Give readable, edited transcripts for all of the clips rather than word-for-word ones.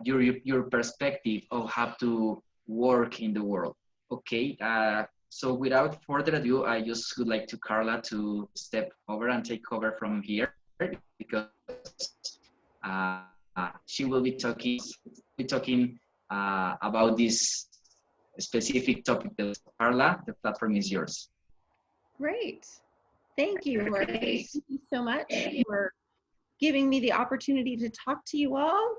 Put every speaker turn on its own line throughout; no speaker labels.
your perspective of how to work in the world. Okay, so without further ado, I just would like to Carla to step over and take over from here because she will be talking about this specific topic. Carla, the platform is yours.
Great. Thank you, Jorge. Thank you so much for giving me the opportunity to talk to you all.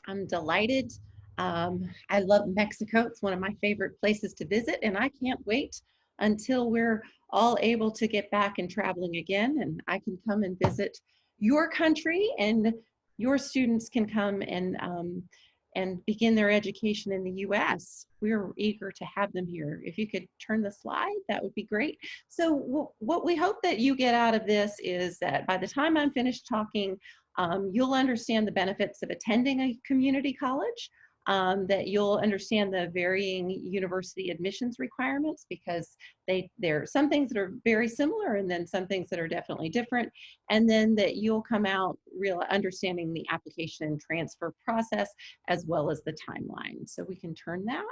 I'm delighted. I love Mexico. It's one of my favorite places to visit, and I can't wait until we're all able to get back and traveling again, and I can come and visit your country, and your students can come and begin their education in the U.S. We're eager to have them here. If you could turn the slide, that would be great. So what we hope that you get out of this is that by the time I'm finished talking, you'll understand the benefits of attending a community college, that you'll understand the varying university admissions requirements, because there are some things that are very similar and then some things that are definitely different, and then that you'll come out real understanding the application and transfer process as well as the timeline. So we can turn that.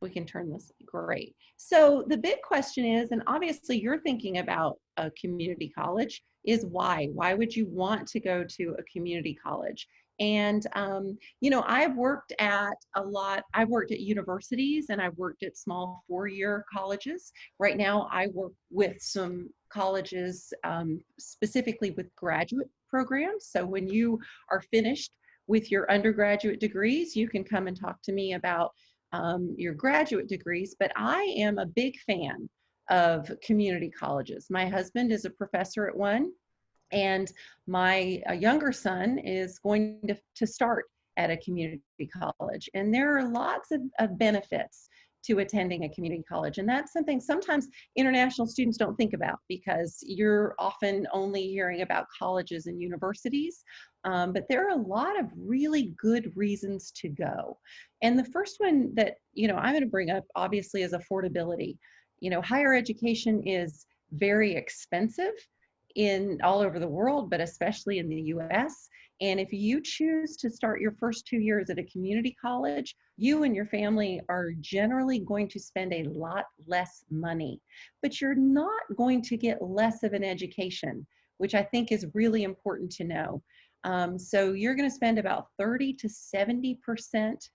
We can turn this, great. So the big question is, and obviously you're thinking about a community college, is why? Why would you want to go to a community college? And, you know, I've worked at universities, and I've worked at small four-year colleges. Right now I work with some colleges, specifically with graduate programs. So when you are finished with your undergraduate degrees, you can come and talk to me about your graduate degrees, but I am a big fan of community colleges. My husband is a professor at one, and my younger son is going to start at a community college. And there are lots of benefits to attending a community college. And that's something sometimes international students don't think about, because you're often only hearing about colleges and universities. But there are a lot of really good reasons to go. And the first one that, you know, I'm going to bring up obviously is affordability. You know, higher education is very expensive in all over the world, but especially in the US. And if you choose to start your first 2 years at a community college, you and your family are generally going to spend a lot less money, but you're not going to get less of an education, which I think is really important to know. So you're going to spend about 30 to 70%.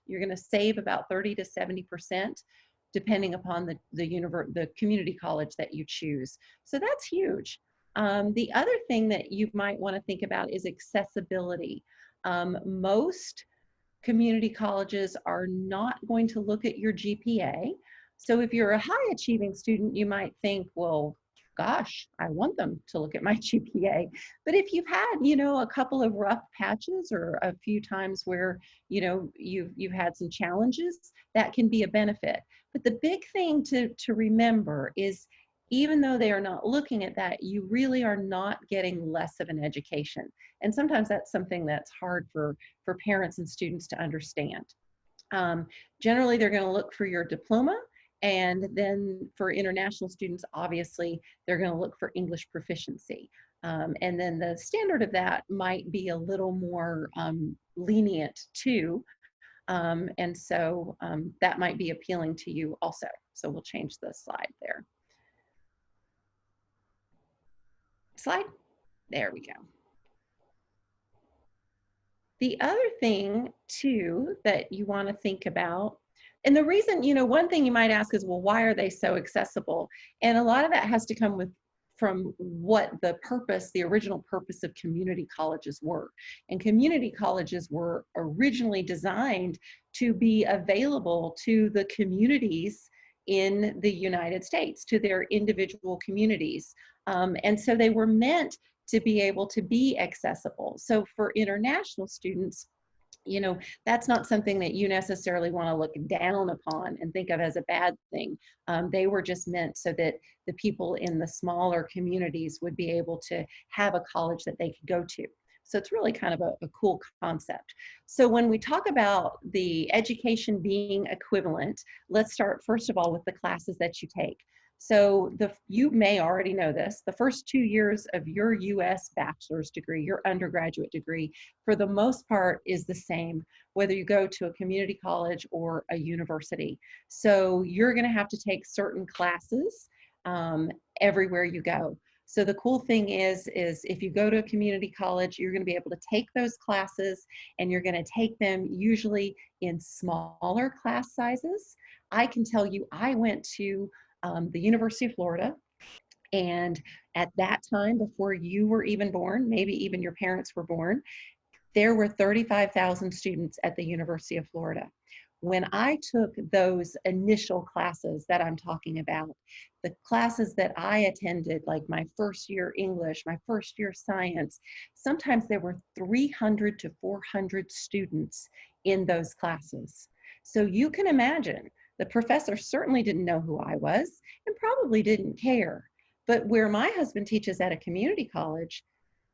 You're going to save about 30 to 70%, depending upon the community college that you choose. So that's huge. The other thing that you might want to think about is accessibility. Most community colleges are not going to look at your GPA. So if you're a high achieving student, you might think, well, gosh, I want them to look at my GPA. But if you've had, you know, a couple of rough patches or a few times where, you know, you've had some challenges, that can be a benefit. But the big thing to remember is, even though they are not looking at that, you really are not getting less of an education. And sometimes that's something that's hard for parents and students to understand. Generally, they're going to look for your diploma. And then for international students, obviously, they're going to look for English proficiency. And then the standard of that might be a little more lenient too. And so that might be appealing to you also. So we'll change the slide there. Slide. There we go. The other thing too that you want to think about, and the reason, you know, one thing you might ask is, well, why are they so accessible? And a lot of that has to come from what the purpose, the original purpose of community colleges were. And community colleges were originally designed to be available to the communities in the United States, to their individual communities. And so they were meant to be able to be accessible. So for international students, you know, that's not something that you necessarily want to look down upon and think of as a bad thing. They were just meant so that the people in the smaller communities would be able to have a college that they could go to. So it's really kind of a cool concept. So when we talk about the education being equivalent, let's start first of all with the classes that you take. So you may already know this, the first 2 years of your US bachelor's degree, your undergraduate degree, for the most part is the same, whether you go to a community college or a university. So you're gonna have to take certain classes everywhere you go. So the cool thing is if you go to a community college, you're going to be able to take those classes and you're going to take them usually in smaller class sizes. I can tell you, I went to the University of Florida, and at that time, before you were even born, maybe even your parents were born, there were 35,000 students at the University of Florida. When I took those initial classes that I'm talking about, the classes that I attended, like my first year English, my first year science, sometimes there were 300 to 400 students in those classes. So you can imagine the professor certainly didn't know who I was and probably didn't care. But where my husband teaches at a community college,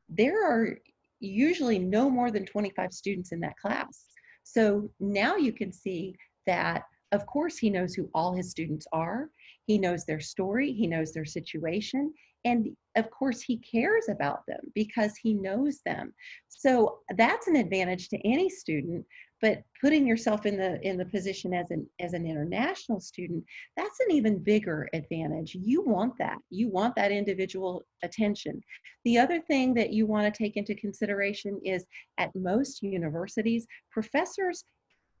there are usually no more than 25 students in that class. So now you can see that, of course, he knows who all his students are. He knows their story, he knows their situation, and of course, he cares about them because he knows them. So that's an advantage to any student. But putting yourself in the position as an international student, that's an even bigger advantage. You want that. You want that individual attention. The other thing that you want to take into consideration is at most universities, professors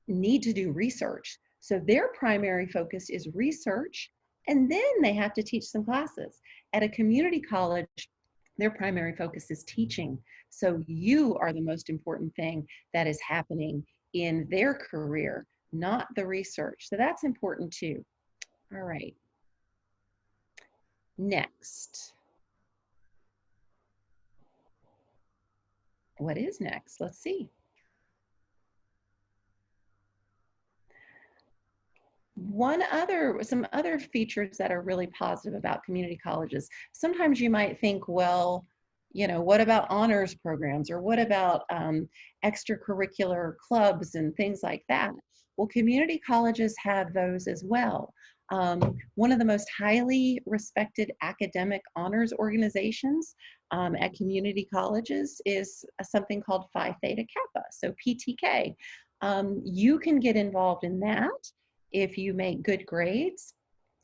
need to do research. So their primary focus is research, and then they have to teach some classes. At a community college, their primary focus is teaching. So you are the most important thing that is happening in their career, not the research. So that's important too. All right. Next. What is next? Let's see. Some other features that are really positive about community colleges. Sometimes you might think, well, what about honors programs, or what about extracurricular clubs and things like that? Well, community colleges have those as well. One of the most highly respected academic honors organizations at community colleges is something called Phi Theta Kappa, so PTK. You can get involved in that if you make good grades,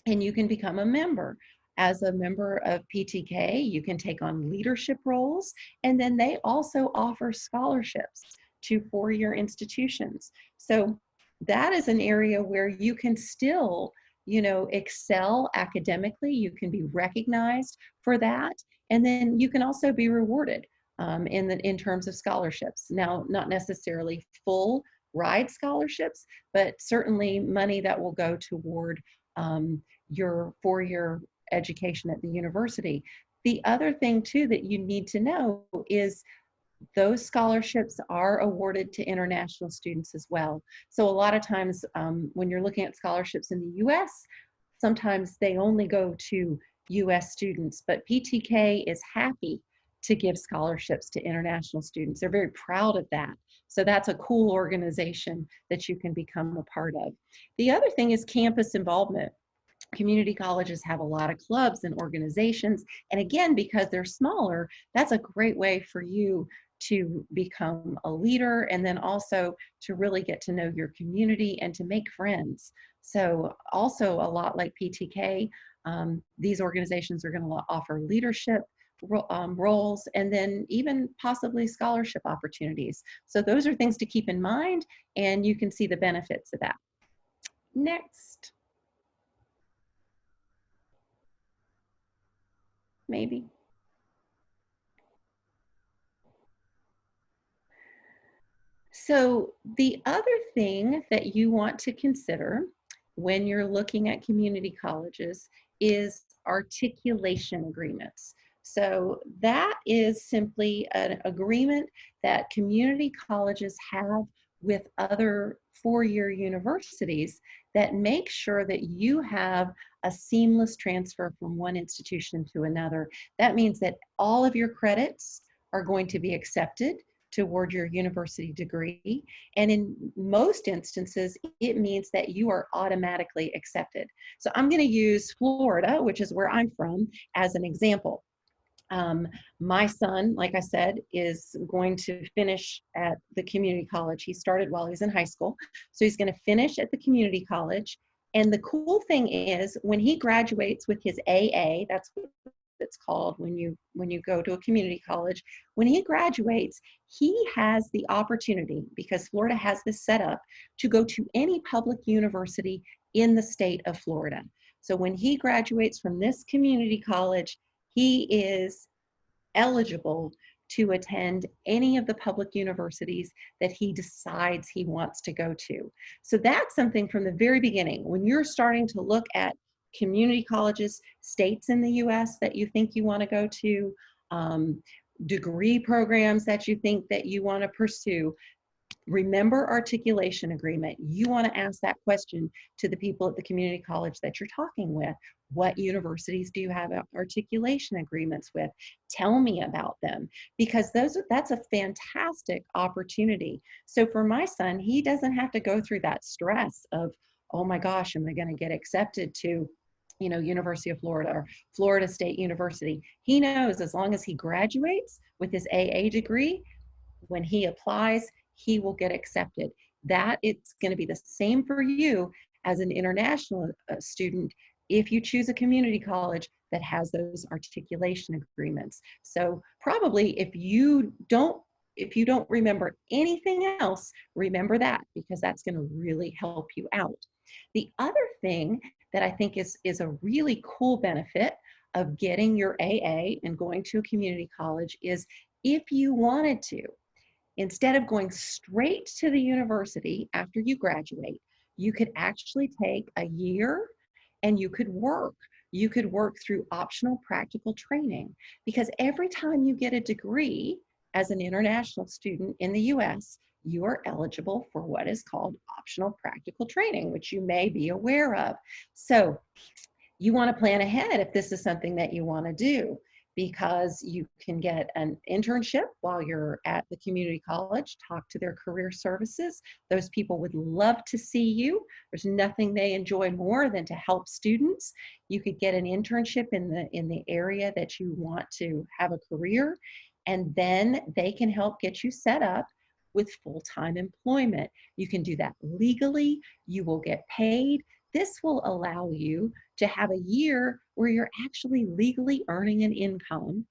and you can become a member. As a member of PTK, you can take on leadership roles, and then they also offer scholarships to four-year institutions. So that is an area where you can still, excel academically. You can be recognized for that, and then you can also be rewarded in terms of scholarships. Now, not necessarily full ride scholarships, but certainly money that will go toward your four-year education at the university. The other thing too that you need to know is those scholarships are awarded to international students as well. So a lot of times when you're looking at scholarships in the US, sometimes they only go to US students, but PTK is happy to give scholarships to international students. They're very proud of that. So that's a cool organization that you can become a part of. The other thing is campus involvement. Community colleges have a lot of clubs and organizations. And again, because they're smaller, that's a great way for you to become a leader, and then also to really get to know your community and to make friends. So also a lot like PTK, these organizations are going to offer leadership roles, and then even possibly scholarship opportunities. So those are things to keep in mind, and you can see the benefits of that. Next. Maybe. So the other thing that you want to consider when you're looking at community colleges is articulation agreements. So that is simply an agreement that community colleges have with other four-year universities that make sure that you have a seamless transfer from one institution to another. That means that all of your credits are going to be accepted toward your university degree. And in most instances, it means that you are automatically accepted. So I'm going to use Florida, which is where I'm from, as an example. My son, like I said, is going to finish at the community college. He started while he was in high school. So he's going to finish at the community college. And the cool thing is when he graduates with his AA, that's what it's called when you go to a community college, when he graduates, he has the opportunity, because Florida has this set up, to go to any public university in the state of Florida. So when he graduates from this community college, he is eligible to attend any of the public universities that he decides he wants to go to. So that's something from the very beginning. When you're starting to look at community colleges, states in the US that you think you want to go to, degree programs that you think that you want to pursue, remember articulation agreement. You want to ask that question to the people at the community college that you're talking with. What universities do you have articulation agreements with? Tell me about them, because that's a fantastic opportunity. So for my son, he doesn't have to go through that stress of, oh my gosh, am I going to get accepted to, University of Florida or Florida State University? He knows as long as he graduates with his AA degree, when he applies, he will get accepted. That it's going to be the same for you as an international student if you choose a community college that has those articulation agreements. So probably if you don't remember anything else, remember that, because that's going to really help you out. The other thing that I think is a really cool benefit of getting your AA and going to a community college is, if you wanted to, instead of going straight to the university after you graduate, you could actually take a year and you could work. You could work through optional practical training, because every time you get a degree as an international student in the US, you are eligible for what is called optional practical training, which you may be aware of. So you want to plan ahead if this is something that you want to do, because you can get an internship while you're at the community college, talk to their career services. Those people would love to see you. There's nothing they enjoy more than to help students. You could get an internship in the area that you want to have a career, and then they can help get you set up with full-time employment. You can do that legally. You will get paid. This will allow you to have a year where you're actually legally earning an income.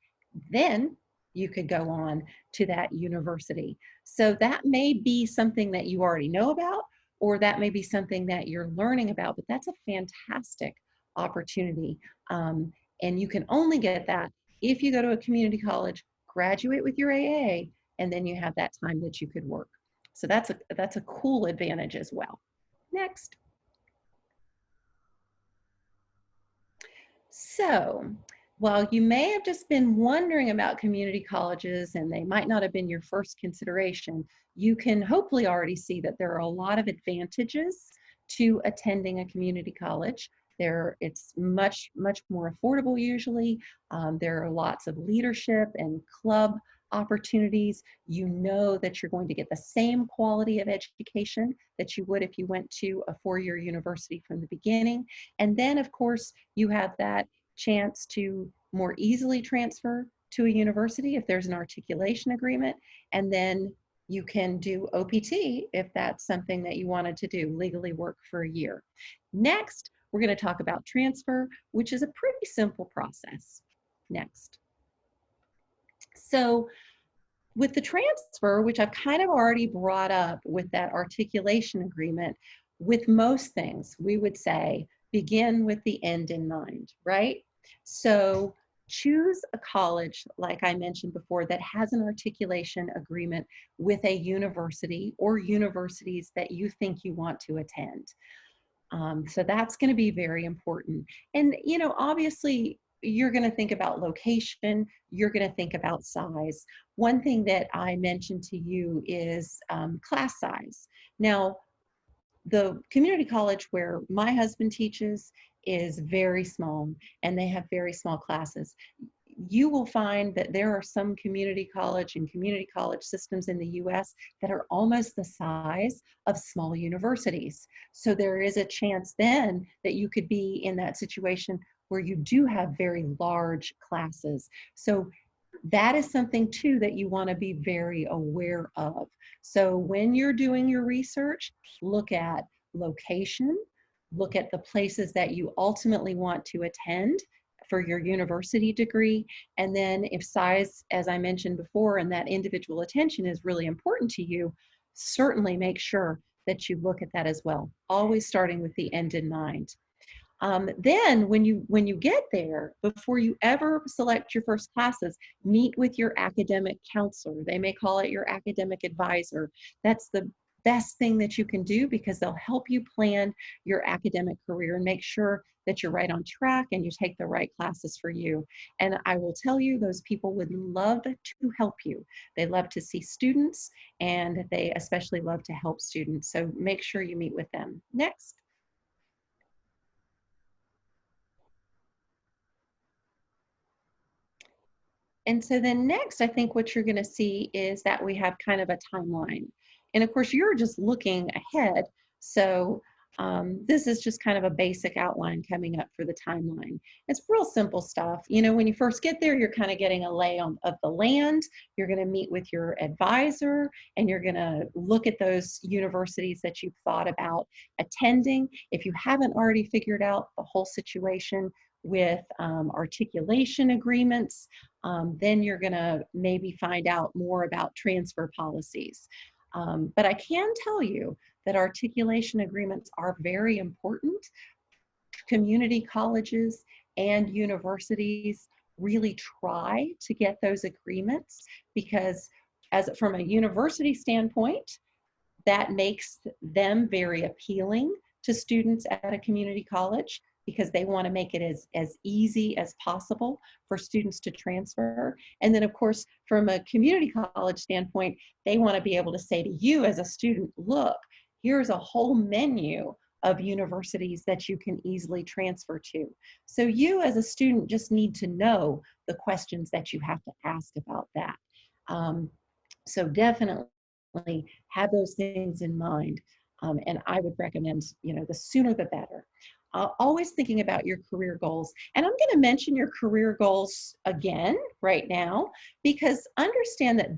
Then you could go on to that university. So that may be something that you already know about, or that may be something that you're learning about, but that's a fantastic opportunity. And you can only get that if you go to a community college, graduate with your AA, and then you have that time that you could work. So that's a cool advantage as well. Next. So, while you may have just been wondering about community colleges and they might not have been your first consideration, you can hopefully already see that there are a lot of advantages to attending a community college. It's much more affordable usually. There are lots of leadership and club opportunities. You know that you're going to get the same quality of education that you would if you went to a four-year university from the beginning. And then, of course, you have that chance to more easily transfer to a university if there's an articulation agreement. And then you can do OPT if that's something that you wanted to do, legally work for a year. Next, we're going to talk about transfer, which is a pretty simple process. Next. So with the transfer, which I've kind of already brought up with that articulation agreement, with most things, we would say, begin with the end in mind, right? So choose a college, like I mentioned before, that has an articulation agreement with a university or universities that you think you want to attend. So that's going to be very important. And, obviously, you're going to think about location, you're going to think about size. One thing that I mentioned to you is class size. Now, the community college where my husband teaches is very small, and they have very small classes. you will find that there are some community college and community college systems in the US that are almost the size of small universities. So there is a chance then that you could be in that situation where you do have very large classes. So that is something too that you want to be very aware of. So when you're doing your research, look at location, look at the places that you ultimately want to attend for your university degree. And then if size, as I mentioned before, and that individual attention is really important to you, certainly make sure that you look at that as well, always starting with the end in mind. Then when you get there, before you ever select your first classes, meet with your academic counselor. They may call it your academic advisor. That's the best thing that you can do because they'll help you plan your academic career and make sure that you're right on track and you take the right classes for you. And I will tell you, those people would love to help you. They love to see students and they especially love to help students. So make sure you meet with them. Next. And so then next, I think what you're going to see is that we have kind of a timeline. And of course, you're just looking ahead. So this is just kind of a basic outline coming up for the timeline. It's real simple stuff. You know, when you first get there, you're kind of getting a lay of the land. You're going to meet with your advisor and you're going to look at those universities that you've thought about attending. If you haven't already figured out the whole situation with articulation agreements, then you're going to maybe find out more about transfer policies. But I can tell you that articulation agreements are very important. Community colleges and universities really try to get those agreements because from a university standpoint, that makes them very appealing to students at a community college because they want to make it as easy as possible for students to transfer. And then of course, from a community college standpoint, they want to be able to say to you as a student, look, here's a whole menu of universities that you can easily transfer to. So you as a student just need to know the questions that you have to ask about that. So definitely have those things in mind. And I would recommend, you know, the sooner the better. Always thinking about your career goals. And I'm going to mention your career goals again right now, because understand that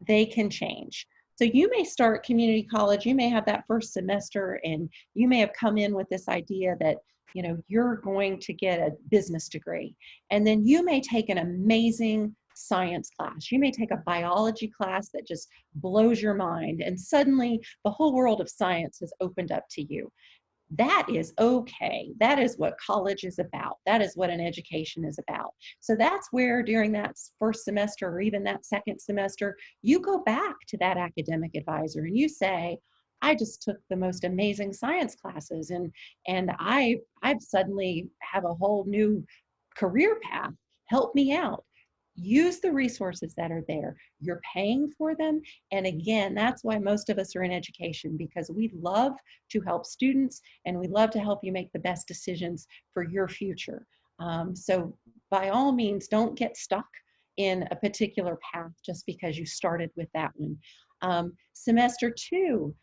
they can change. So you may start community college, you may have that first semester, and you may have come in with this idea that, you know, you're going to get a business degree. And then you may take an amazing science class. You may take a biology class that just blows your mind, and suddenly the whole world of science has opened up to you. That is okay. That is what college is about. That is what an education is about. So that's where during that first semester or even that second semester, you go back to that academic advisor and you say, I just took the most amazing science classes and I've suddenly have a whole new career path. Help me out. Use the resources that are there. You're paying for them. And again, that's why most of us are in education, because we love to help students and we love to help you make the best decisions for your future. So by all means, don't get stuck in a particular path just because you started with that one. Semester 2,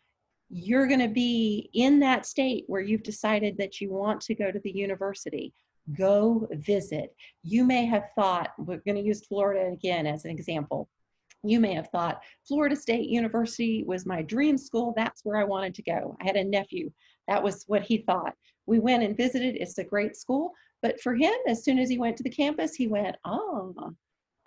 you're going to be in that state where you've decided that you want to go to the university. Go visit. You may have thought, we're going to use Florida again as an example. You may have thought Florida State University was my dream school. That's where I wanted to go. I had a nephew. That was what he thought. We went and visited. It's a great school. But for him, as soon as he went to the campus, he went, oh,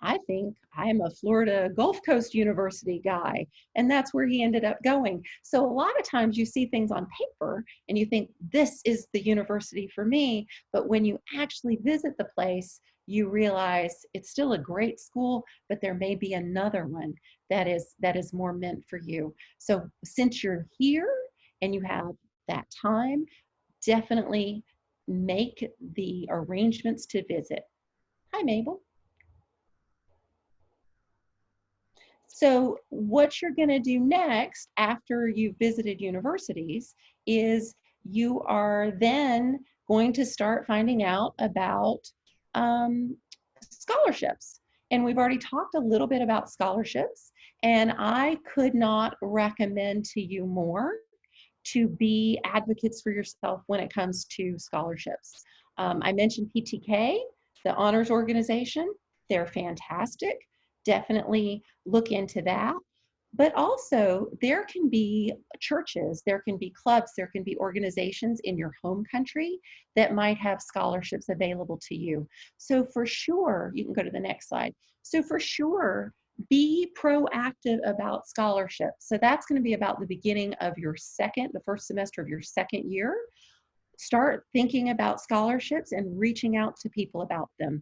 I think I'm a Florida Gulf Coast University guy. And that's where he ended up going. So a lot of times you see things on paper and you think this is the university for me. But when you actually visit the place, you realize it's still a great school, but there may be another one that is more meant for you. So since you're here and you have that time, definitely make the arrangements to visit. Hi, Mabel. So what you're going to do next after you've visited universities is you are then going to start finding out about scholarships. And we've already talked a little bit about scholarships, and I could not recommend to you more to be advocates for yourself when it comes to scholarships. I mentioned PTK, the honors organization. They're fantastic. Definitely look into that. But also, there can be churches, there can be clubs, there can be organizations in your home country that might have scholarships available to you. So for sure, you can go to the next slide. So for sure, be proactive about scholarships. So that's going to be about the beginning of the first semester of your second year. Start thinking about scholarships and reaching out to people about them.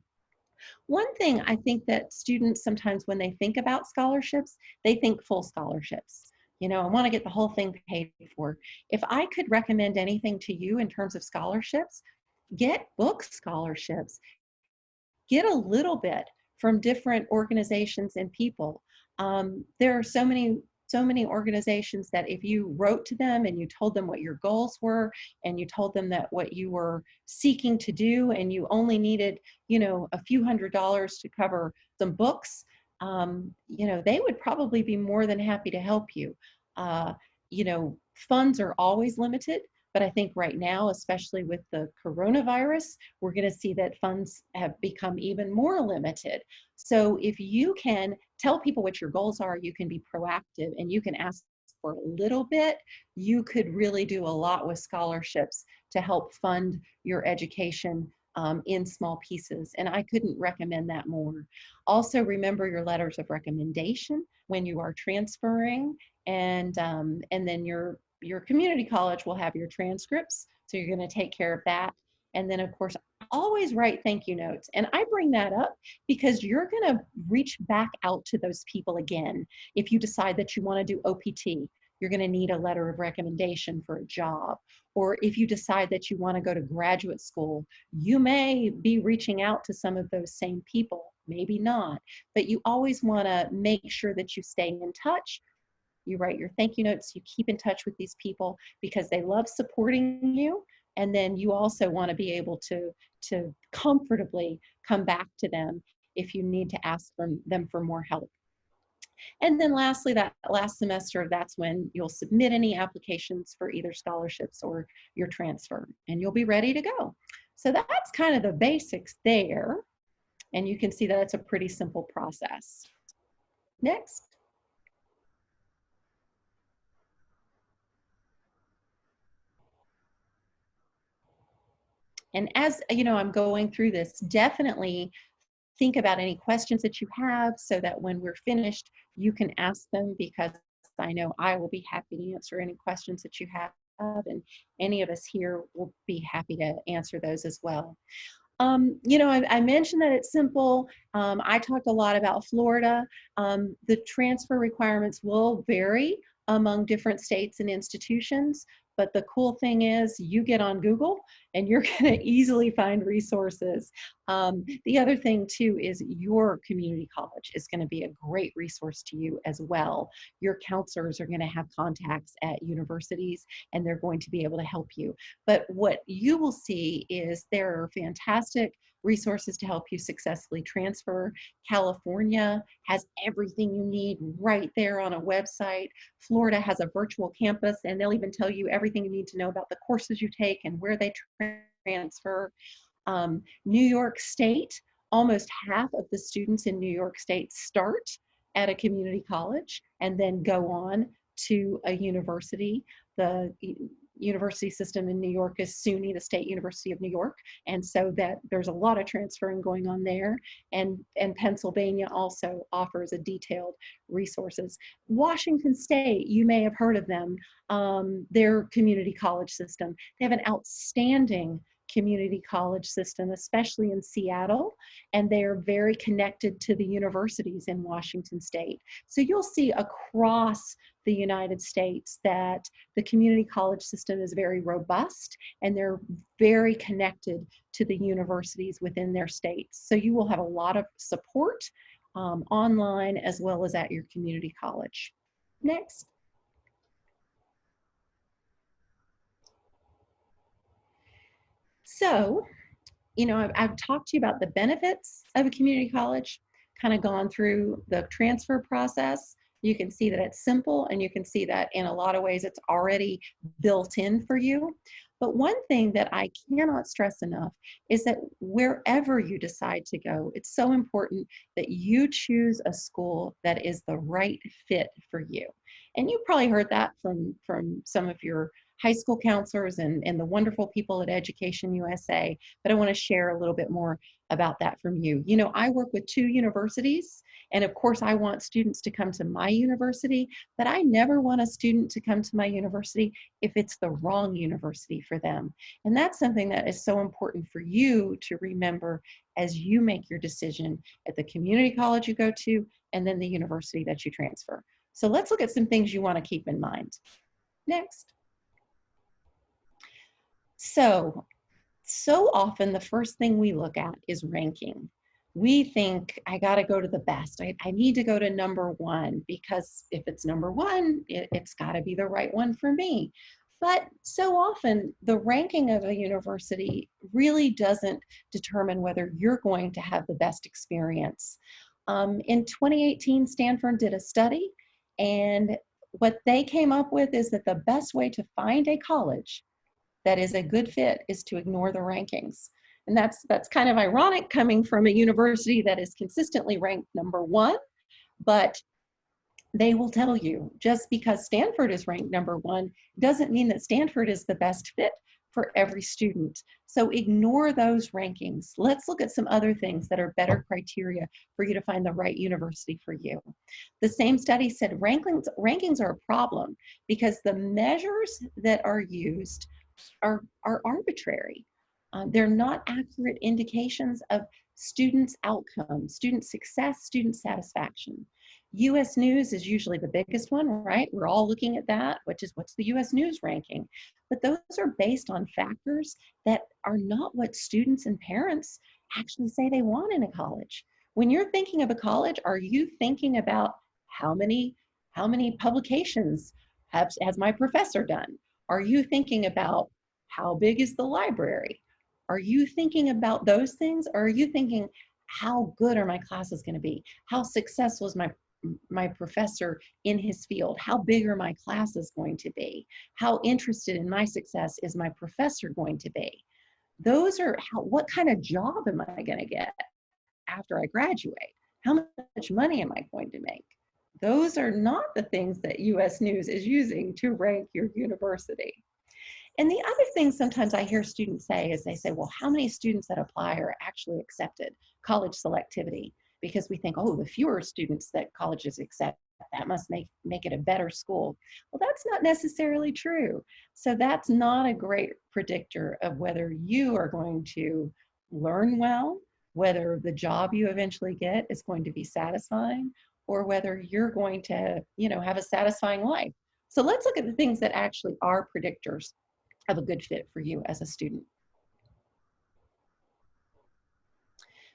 One thing I think that students sometimes, when they think about scholarships, they think full scholarships. You know, I want to get the whole thing paid for. If I could recommend anything to you in terms of scholarships, get book scholarships. Get a little bit from different organizations and people. There are so many organizations that if you wrote to them and you told them what your goals were, and you told them that what you were seeking to do, and you only needed, you know, a few $100s to cover some books, you know, they would probably be more than happy to help you. Uh, you know, funds are always limited, but I think right now, especially with the coronavirus, we're going to see that funds have become even more limited. So if you can tell people what your goals are, you can be proactive and you can ask for a little bit, you could really do a lot with scholarships to help fund your education in small pieces. And I couldn't recommend that more. Also, remember your letters of recommendation when you are transferring, and then your community college will have your transcripts. So you're going to take care of that. And then, of course, always write thank you notes. And I bring that up because you're going to reach back out to those people again. If you decide that you want to do OPT, you're going to need a letter of recommendation for a job. Or if you decide that you want to go to graduate school, you may be reaching out to some of those same people, maybe not. But you always want to make sure that you stay in touch. You write your thank you notes, you keep in touch with these people because they love supporting you. And then you also want to be able to comfortably come back to them if you need to ask them for more help. And then lastly, that last semester, that's when you'll submit any applications for either scholarships or your transfer, and you'll be ready to go. So that's kind of the basics there. And you can see that it's a pretty simple process. Next. And as you know, I'm going through this, definitely think about any questions that you have so that when we're finished, you can ask them, because I know I will be happy to answer any questions that you have, and any of us here will be happy to answer those as well. You know, I mentioned that it's simple. I talked a lot about Florida. The transfer requirements will vary among different states and institutions, but the cool thing is you get on Google and you're going to easily find resources. The other thing too is your community college is going to be a great resource to you as well. Your counselors are going to have contacts at universities and they're going to be able to help you. But what you will see is there are fantastic resources to help you successfully transfer. California has everything you need right there on a website. Florida has a virtual campus, and they'll even tell you everything you need to know about the courses you take and where they transfer. New York State, almost half of the students in New York State start at a community college and then go on to a university. The university system in New York is SUNY, the State University of New York, and so that there's a lot of transferring going on there. And Pennsylvania also offers a detailed resources. Washington State, you may have heard of them, their community college system. They have an outstanding community college system, especially in Seattle, and they are very connected to the universities in Washington State. So you'll see across the United States that the community college system is very robust and they're very connected to the universities within their states. So you will have a lot of support online as well as at your community college. Next. So you know, I've talked to you about the benefits of a community college, kind of gone through the transfer process. You can see that it's simple, and you can see that in a lot of ways it's already built in for you. But one thing that I cannot stress enough is that wherever you decide to go, it's so important that you choose a school that is the right fit for you. And you probably heard that from some of your high school counselors and the wonderful people at Education USA, but I want to share a little bit more about that from you. You know, I work with 2 universities, and of course I want students to come to my university, but I never want a student to come to my university if it's the wrong university for them. And that's something that is so important for you to remember as you make your decision at the community college you go to and then the university that you transfer. So let's look at some things you want to keep in mind. Next. So often the first thing we look at is ranking. We think, I got to go to the best. I need to go to number 1, because if it's number 1, it's got to be the right one for me. But so often the ranking of a university really doesn't determine whether you're going to have the best experience. In 2018, Stanford did a study, and what they came up with is that the best way to find a college that is a good fit is to ignore the rankings. And that's kind of ironic coming from a university that is consistently ranked number 1, but they will tell you just because Stanford is ranked number 1 doesn't mean that Stanford is the best fit for every student. So ignore those rankings. Let's look at some other things that are better criteria for you to find the right university for you. The same study said rankings are a problem because the measures that are used are arbitrary. They're not accurate indications of students' outcomes, student success, student satisfaction. US News is usually the biggest one, right? We're all looking at that, which is what's the US News ranking. But those are based on factors that are not what students and parents actually say they want in a college. When you're thinking of a college, are you thinking about how many publications has my professor done? Are you thinking about how big is the library? Are you thinking about those things? Or are you thinking, how good are my classes going to be? How successful is my professor in his field? How big are my classes going to be? How interested in my success is my professor going to be? Those are what kind of job am I going to get after I graduate? How much money am I going to make? Those are not the things that US News is using to rank your university. And the other thing sometimes I hear students say is they say, well, how many students that apply are actually accepted? College selectivity. Because we think, oh, the fewer students that colleges accept, that must make it a better school. Well, that's not necessarily true. So that's not a great predictor of whether you are going to learn well, whether the job you eventually get is going to be satisfying, or whether you're going to, have a satisfying life. So let's look at the things that actually are predictors of a good fit for you as a student.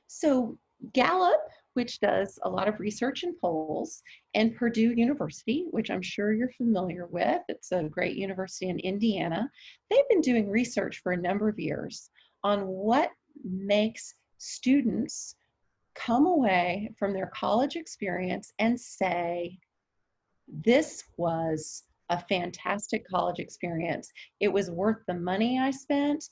So Gallup, which does a lot of research and polls, and Purdue University, which I'm sure you're familiar with, it's a great university in Indiana, they've been doing research for a number of years on what makes students come away from their college experience and say, this was a fantastic college experience. It was worth the money I spent.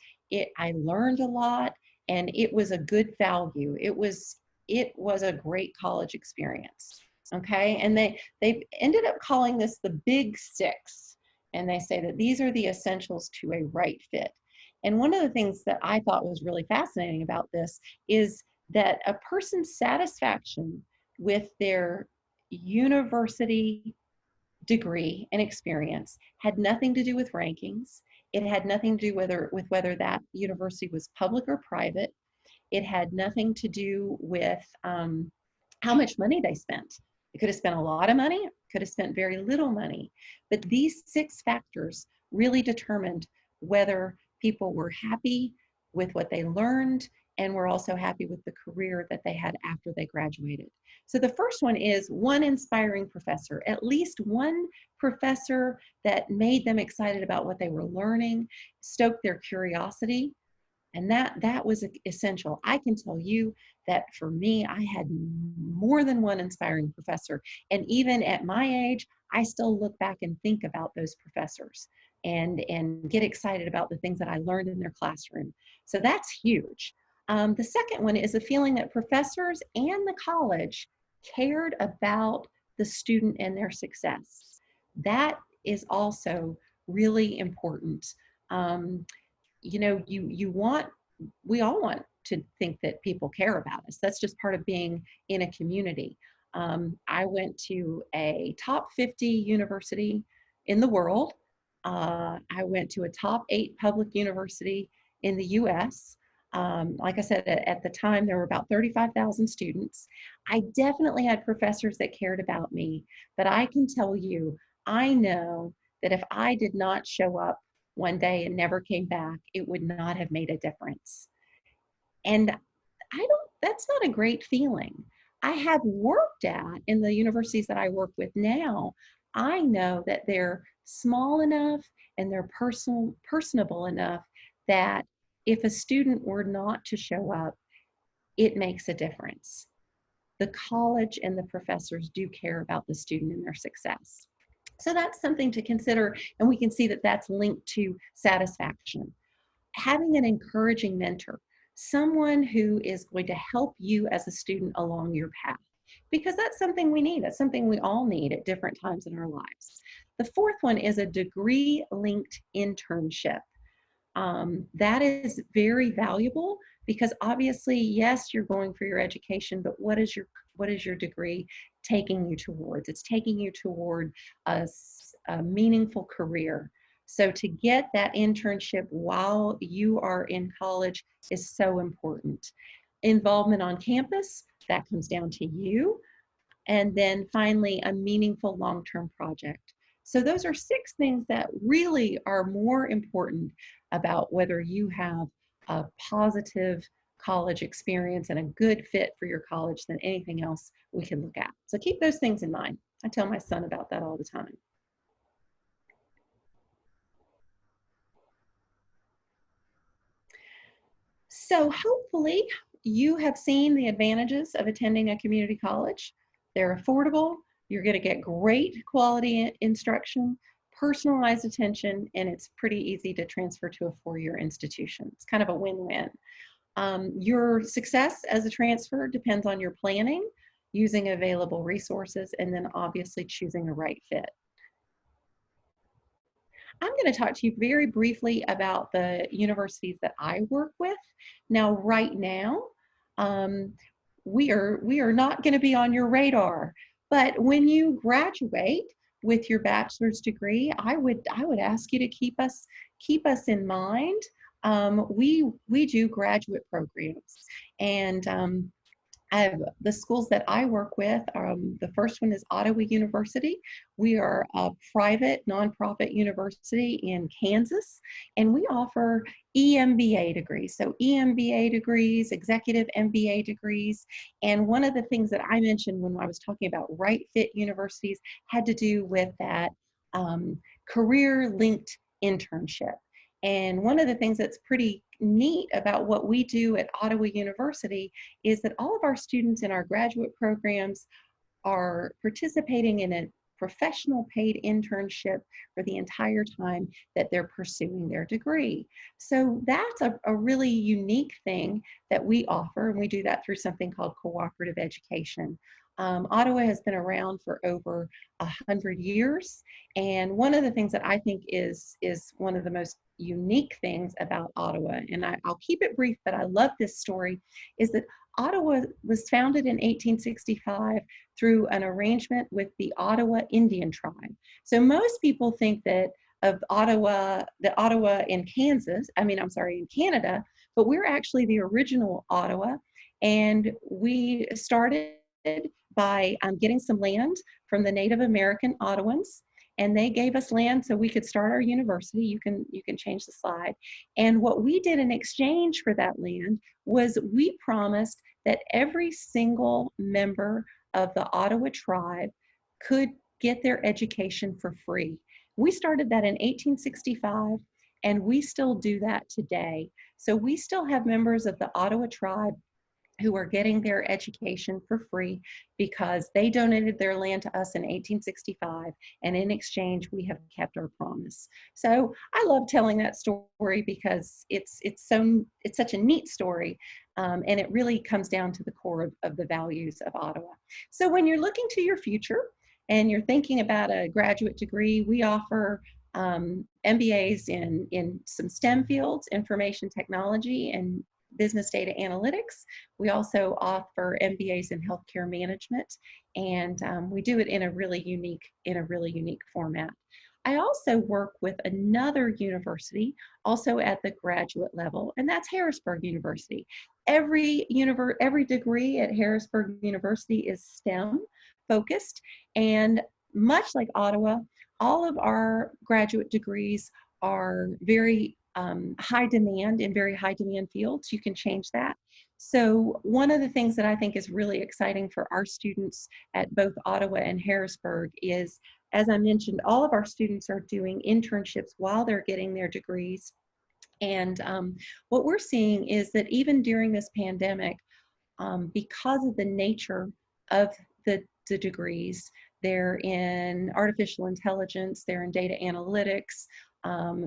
I learned a lot, and it was a good value. It was a great college experience. Okay, and they ended up calling this the Big Six, and they say that these are the essentials to a right fit. And one of the things that I thought was really fascinating about this is that a person's satisfaction with their university degree and experience had nothing to do with rankings. It had nothing to do with whether that university was public or private. It had nothing to do with how much money they spent. They could have spent a lot of money, could have spent very little money. But these 6 factors really determined whether people were happy with what they learned and were also happy with the career that they had after they graduated. So the first one is one inspiring professor, at least one professor that made them excited about what they were learning, stoked their curiosity. And that was essential. I can tell you that for me, I had more than one inspiring professor. And even at my age, I still look back and think about those professors and get excited about the things that I learned in their classroom. So that's huge. The second one is a feeling that professors and the college cared about the student and their success. That is also really important. Um, you know, we all want to think that people care about us. That's just part of being in a community. I went to a top 50 university in the world. I went to a top 8 public university in the US. Like I said, at the time, there were about 35,000 students. I definitely had professors that cared about me, but I can tell you, I know that if I did not show up one day and never came back, it would not have made a difference. And that's not a great feeling. I have worked in the universities that I work with now, I know that they're small enough and they're personable enough that if a student were not to show up, it makes a difference. The college and the professors do care about the student and their success. So that's something to consider, and we can see that that's linked to satisfaction. Having an encouraging mentor, someone who is going to help you as a student along your path, because that's something we need. That's something we all need at different times in our lives. The fourth one is a degree-linked internship. That is very valuable because obviously, yes, you're going for your education, but what is your degree taking you towards? It's taking you toward a meaningful career. So to get that internship while you are in college is so important. Involvement on campus, that comes down to you. And then finally, a meaningful long-term project. So those are 6 things that really are more important about whether you have a positive college experience and a good fit for your college than anything else we can look at. So keep those things in mind. I tell my son about that all the time. So hopefully you have seen the advantages of attending a community college. They're affordable, you're going to get great quality instruction, personalized attention, and it's pretty easy to transfer to a 4-year institution. It's kind of a win-win. Your success as a transfer depends on your planning, using available resources, and then obviously choosing a right fit. I'm going to talk to you very briefly about the universities that I work with. Now, right now, we are not going to be on your radar, but when you graduate with your bachelor's degree, I would ask you to keep us in mind. We do graduate programs, and the schools that I work with, the first one is Ottawa University. We are a private nonprofit university in Kansas, and we offer EMBA degrees. So EMBA degrees, executive MBA degrees. And one of the things that I mentioned when I was talking about right fit universities had to do with that career-linked internship. And one of the things that's pretty neat about what we do at Ottawa University is that all of our students in our graduate programs are participating in a professional paid internship for the entire time that they're pursuing their degree. So that's a really unique thing that we offer, and we do that through something called cooperative education. Ottawa has been around for over 100 years, and one of the things that I think is one of the most unique things about Ottawa, and I'll keep it brief, but I love this story, is that Ottawa was founded in 1865 through an arrangement with the Ottawa Indian tribe. So most people think that of Ottawa, the Ottawa in Kansas, in Canada, but we're actually the original Ottawa, and we started by getting some land from the Native American Ottawans, and they gave us land so we could start our university. You can change the slide. And what we did in exchange for that land was we promised that every single member of the Ottawa tribe could get their education for free. We started that in 1865, And we still do that today. So we still have members of the Ottawa tribe who are getting their education for free because they donated their land to us in 1865, and in exchange we have kept our promise. So I love telling that story because it's such a neat story, and it really comes down to the core of the values of Ottawa. So when you're looking to your future and you're thinking about a graduate degree, we offer MBAs in some STEM fields, information technology and business data analytics. We also offer MBAs in healthcare management, and we do it in a really unique format. I also work with another university, also at the graduate level, and that's Harrisburg University. Every degree at Harrisburg University is STEM focused, and much like Ottawa, all of our graduate degrees are very high demand in very high demand fields. You can change that. So one of the things that I think is really exciting for our students at both Ottawa and Harrisburg is, as I mentioned, all of our students are doing internships while they're getting their degrees. And what we're seeing is that even during this pandemic, because of the nature of the degrees, they're in artificial intelligence, they're in data analytics,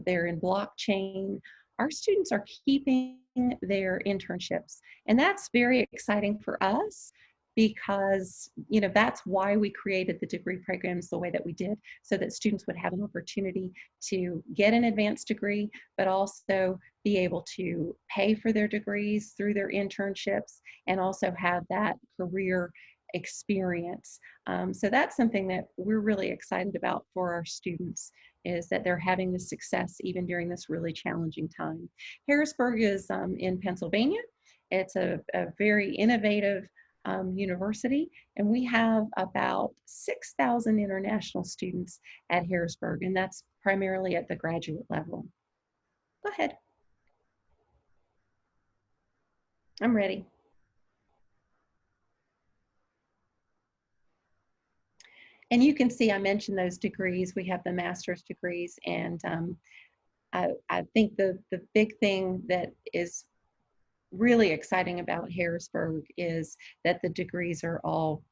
they're in blockchain. Our students are keeping their internships, and that's very exciting for us because that's why we created the degree programs the way that we did, so that students would have an opportunity to get an advanced degree, but also be able to pay for their degrees through their internships and also have that career experience. So that's something that we're really excited about for our students, is that they're having the success even during this really challenging time. Harrisburg is in Pennsylvania. It's a very innovative university, and we have about 6,000 international students at Harrisburg, and that's primarily at the graduate level. Go ahead. I'm ready. And you can see I mentioned those degrees. We have the master's degrees, and I think the big thing that is really exciting about Harrisburg is that the degrees are all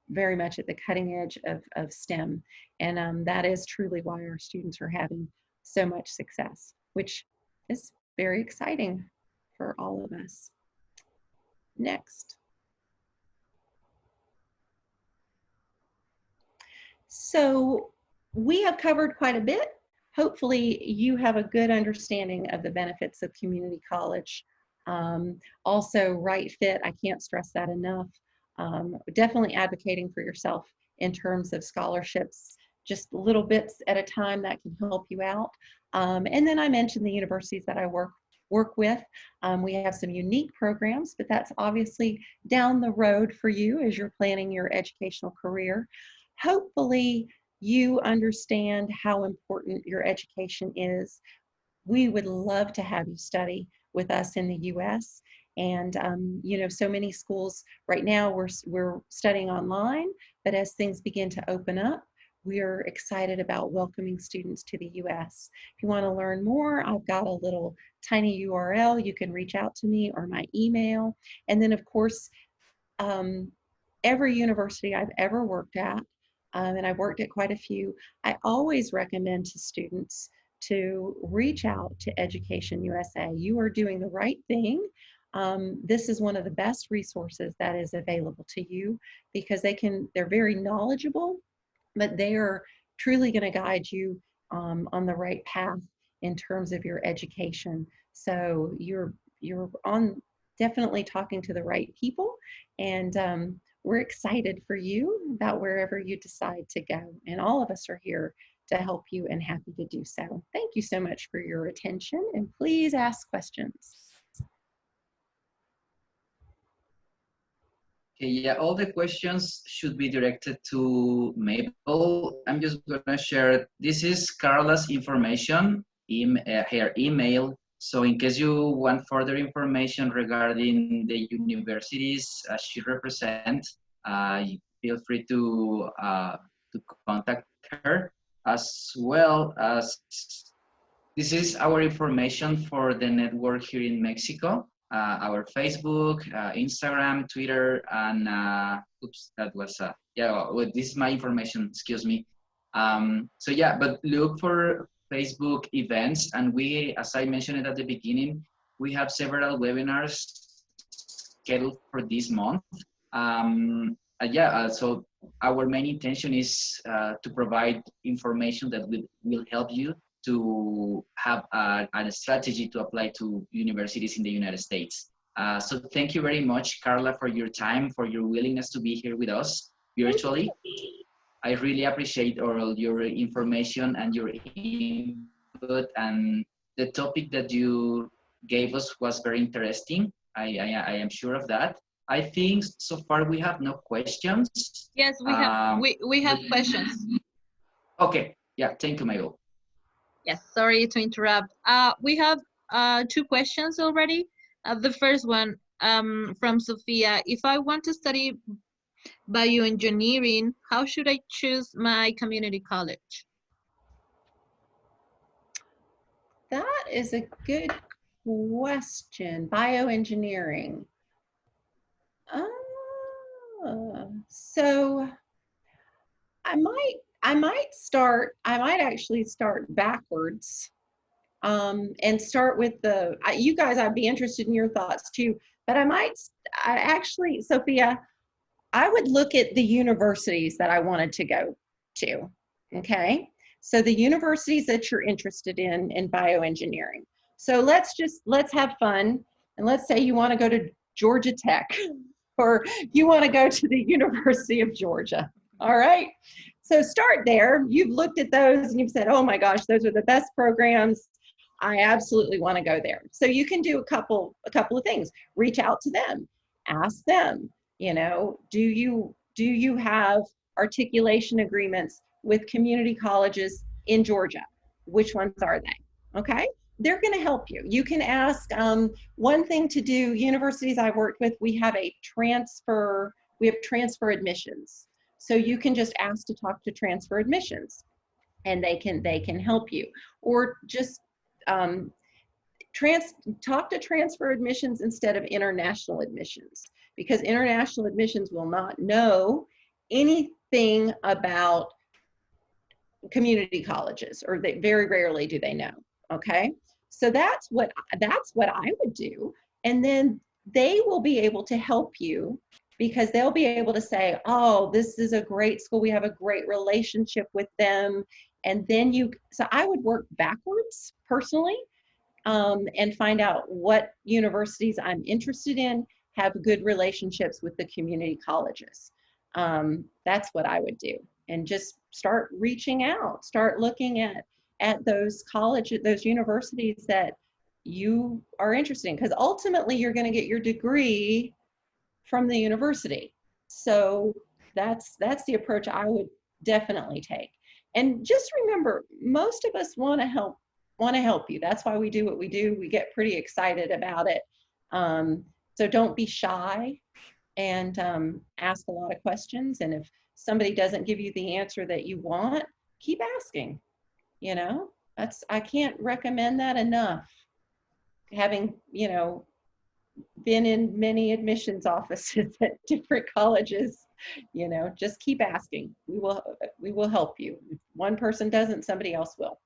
very much at the cutting edge of STEM. And that is truly why our students are having so much success, which is very exciting for all of us. Next. So we have covered quite a bit. Hopefully you have a good understanding of the benefits of community college. Also, right fit, I can't stress that enough. Definitely advocating for yourself in terms of scholarships, just little bits at a time that can help you out. And then I mentioned the universities that I work with. We have some unique programs, but that's obviously down the road for you as you're planning your educational career. Hopefully you understand how important your education is. We would love to have you study with us in the US. And so many schools right now we're studying online, but as things begin to open up, we are excited about welcoming students to the US. If you want to learn more, I've got a little tiny URL. You can reach out to me or my email. And then of course, every university I've ever worked at, and I've worked at quite a few, I always recommend to students to reach out to Education USA. You are doing the right thing. This is one of the best resources that is available to you because they're very knowledgeable, but they are truly going to guide you on the right path in terms of your education. So you're on definitely talking to the right people, and we're excited for you about wherever you decide to go. And all of us are here to help you and happy to do so. Thank you so much for your attention, and please ask questions.
Okay, yeah, all the questions should be directed to Mabel. I'm just gonna share, this is Carla's information, her email. So in case you want further information regarding the universities she represents, feel free to contact her, as well as This is our information for the network here in Mexico. Our Facebook, Instagram, Twitter, and oops, that was yeah. Well, this is my information. Excuse me. So yeah, but look for Facebook events, and we, as I mentioned it at the beginning, we have several webinars scheduled for this month. Yeah, so our main intention is to provide information that will help you to have a strategy to apply to universities in the United States. So thank you very much, Carla, for your time, for your willingness to be here with us virtually. I really appreciate all your information and your input, and the topic that you gave us was very interesting. I am sure of that. I think so far we have no questions.
Yes, we have questions.
Okay, yeah, thank you, Mabel.
Yes, sorry to interrupt. We have two questions already. The first one from Sophia: if I want to study bioengineering, how should I choose my community college?
That is a good question. Bioengineering. So I might actually start backwards, and start with you guys. I'd be interested in your thoughts too, but I actually, Sophia, I would look at the universities that I wanted to go to. Okay. So the universities that you're interested in bioengineering. So let's have fun. And let's say you want to go to Georgia Tech, or you want to go to the University of Georgia. All right. So start there. You've looked at those and you've said, oh my gosh, those are the best programs. I absolutely want to go there. So you can do a couple of things. Reach out to them, ask them, you know, do you have articulation agreements with community colleges in Georgia? Which ones are they? Okay. They're going to help you. You can ask. One thing to do, universities I've worked with, we have transfer admissions. So you can just ask to talk to transfer admissions, and they can help you. Or just talk to transfer admissions instead of international admissions, because international admissions will not know anything about community colleges, or they very rarely do they know. Okay, so that's what I would do, and then they will be able to help you, because they'll be able to say, oh, this is a great school, we have a great relationship with them. And then so I would work backwards personally, and find out what universities I'm interested in have good relationships with the community colleges. That's what I would do, and just start reaching out, start looking at those colleges, those universities that you are interested in, because ultimately you're going to get your degree from the university. So that's the approach I would definitely take. And just remember, most of us want to help you. That's why we do what we do. We get pretty excited about it. So don't be shy, and ask a lot of questions. And if somebody doesn't give you the answer that you want, keep asking. You know, I can't recommend that enough. Having, you know, been in many admissions offices at different colleges, you know, just keep asking. We will help you. If one person doesn't, somebody else will.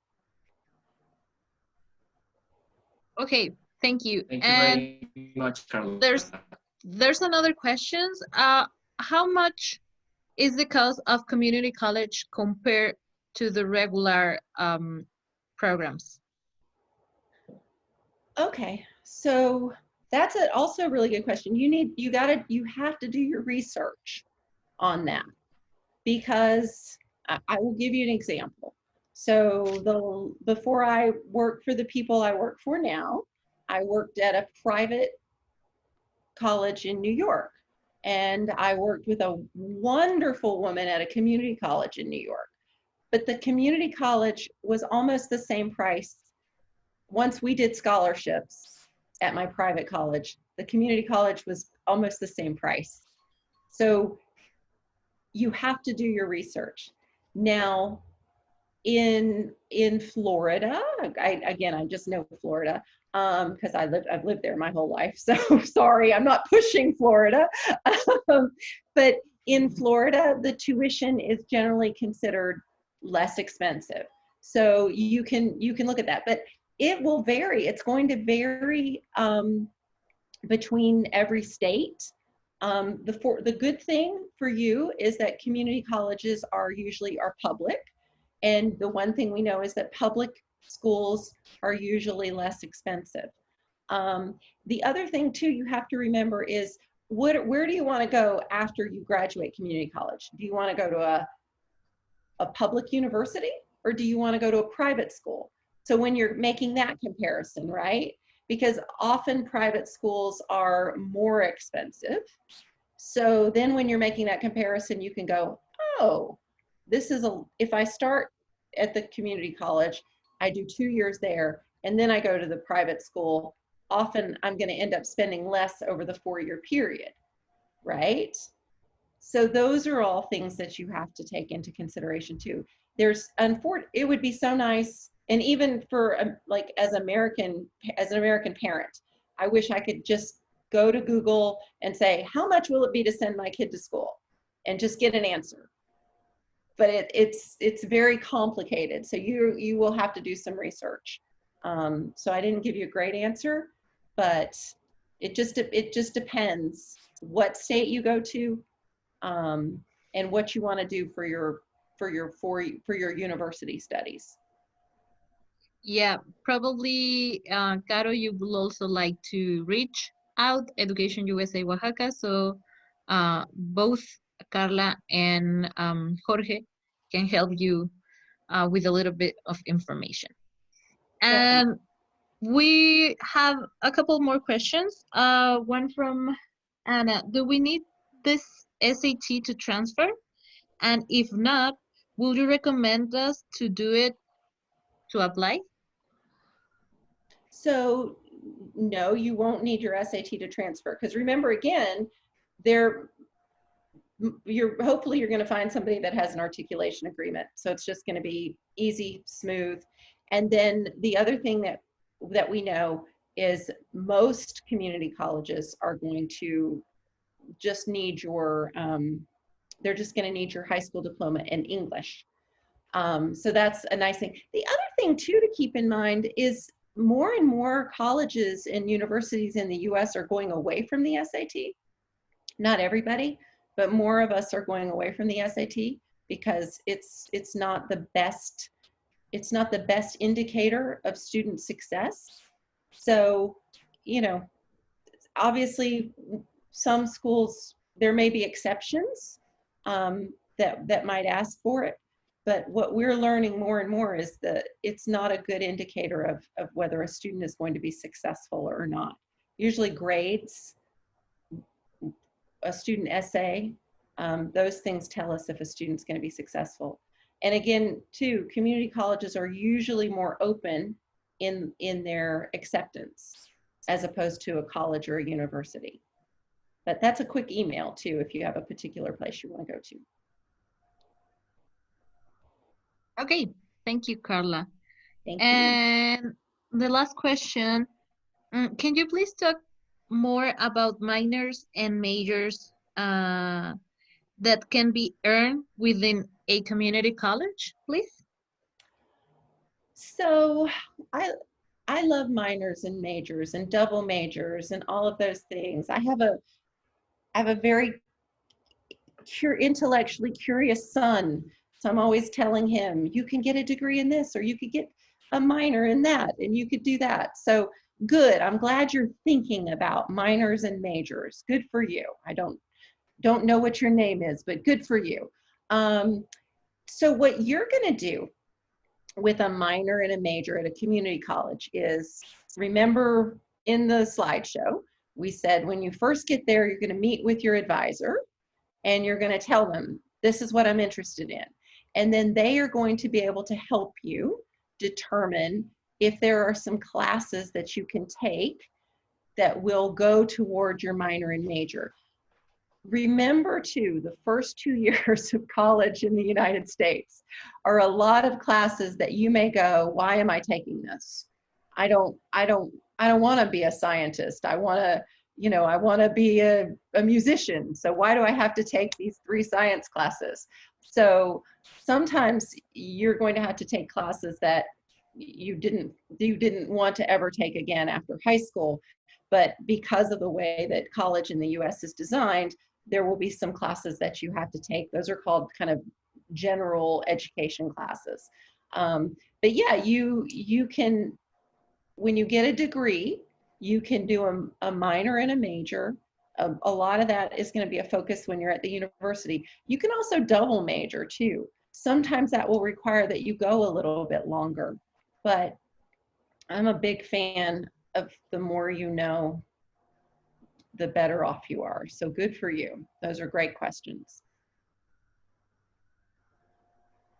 Okay, thank you.
Thank you very much, Carla.
There's another question. How much is the cost of community college compared to the regular programs?
Okay, so that's also a really good question. You have to do your research on that, because I will give you an example. So before I worked for the people I work for now, I worked at a private college in New York, and I worked with a wonderful woman at a community college in New York. But the community college was almost the same price. Once we did scholarships at my private college, the community college was almost the same price. So you have to do your research. Now, in Florida, again, I just know Florida because I've lived there my whole life. So sorry, I'm not pushing Florida. But in Florida, the tuition is generally considered less expensive. So you can look at that, but it will vary. It's going to vary between every state. The good thing for you is that community colleges are usually public. And the one thing we know is that public schools are usually less expensive. The other thing too you have to remember is where do you want to go after you graduate community college? Do you want to go to a public university, or do you want to go to a private school? So when you're making that comparison, right? Because often private schools are more expensive. So then when you're making that comparison, you can go, oh, if I start at the community college, I do 2 years there, and then I go to the private school, often I'm going to end up spending less over the 4-year period, right? So those are all things that you have to take into consideration too. It would be so nice, and even for like as an American parent, I wish I could just go to Google and say, how much will it be to send my kid to school? And just get an answer. But it's very complicated. So you will have to do some research. So I didn't give you a great answer, but it just depends what state you go to, and what you want to do for your university studies.
Yeah, probably, Caro, you will also like to reach out Education USA Oaxaca, so both Carla and Jorge can help you with a little bit of information. And we have a couple more questions. One from Anna. Do we need this SAT to transfer? And if not, will you recommend us to do it to apply?
So no, you won't need your SAT to transfer, because remember, again, hopefully you're going to find somebody that has an articulation agreement. So it's just going to be easy, smooth. And then the other thing that we know is most community colleges are going to just need they're just going to need your high school diploma in English. So that's a nice thing. The other thing too to keep in mind is more and more colleges and universities in the US are going away from the SAT. Not everybody, but more of us are going away from the SAT because it's not the best indicator of student success. So, obviously some schools, there may be exceptions that might ask for it. But what we're learning more and more is that it's not a good indicator of whether a student is going to be successful or not. Usually grades, a student essay, those things tell us if a student's going to be successful. And again, too, community colleges are usually more open in their acceptance as opposed to a college or a university. But that's a quick email too if you have a particular place you want to go to.
Okay, thank you, Carla.
Thank you.
And the last question, can you please talk more about minors and majors that can be earned within a community college, please?
So I love minors and majors and double majors and all of those things. I have a very intellectually curious son. So I'm always telling him, you can get a degree in this, or you could get a minor in that, and you could do that. So good. I'm glad you're thinking about minors and majors. Good for you. I don't know what your name is, but good for you. So what you're going to do with a minor and a major at a community college is, remember in the slideshow, we said when you first get there, you're going to meet with your advisor and you're going to tell them, this is what I'm interested in. And then they are going to be able to help you determine if there are some classes that you can take that will go toward your minor and major. remember too, the first 2 years of college in the United States are a lot of classes that you may go, why am I taking this? I don't want to be a scientist. I want to, I want to be a musician. So why do I have to take these 3 science classes? So sometimes you're going to have to take classes that you didn't want to ever take again after high school. But because of the way that college in the US is designed, there will be some classes that you have to take. Those are called kind of general education classes. But yeah, you can, when you get a degree, you can do a minor and a major. A lot of that is going to be a focus when you're at the university. You can also double major too. Sometimes that will require that you go a little bit longer, but I'm a big fan of the more you know, the better off you are. So good for you. Those are great questions.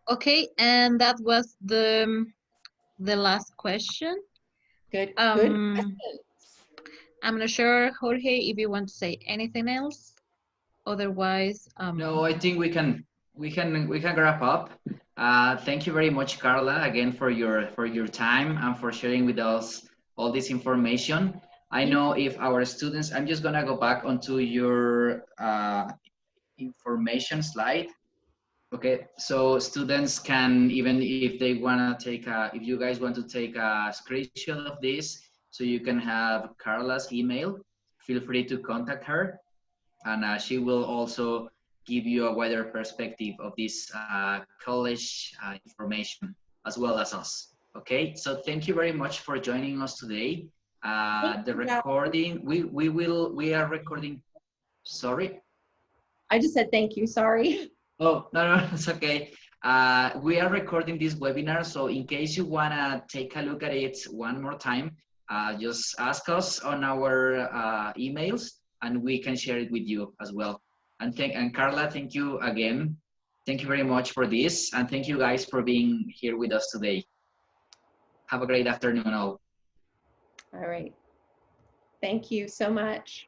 Okay, and that was the last question.
Good.
I'm not sure, Jorge, if you want to say anything else. Otherwise,
No, I think we can wrap up. Thank you very much, Carla, again for your time and for sharing with us all this information. I know if our students, I'm just gonna go back onto your information slide. Okay, so students can, even if they wanna take if you guys want to take a screenshot of this, so you can have Carla's email, feel free to contact her, and she will also give you a wider perspective of this college information as well as us. Okay, so thank you very much for joining us today. The recording, we are recording, sorry?
I just said thank you, sorry.
Oh, no, it's okay. We are recording this webinar, so in case you wanna take a look at it one more time, just ask us on our emails and we can share it with you as well. And Carla, thank you again. Thank you very much for this. And thank you guys for being here with us today. Have a great afternoon all.
All right. Thank you so much.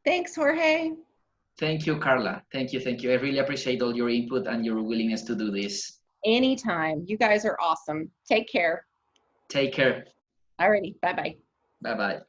Thanks, Jorge.
Thank you, Carla. Thank you. Thank you. I really appreciate all your input and your willingness to do this.
Anytime. You guys are awesome. Take care.
Take care.
Alrighty. Bye-bye.
Bye-bye.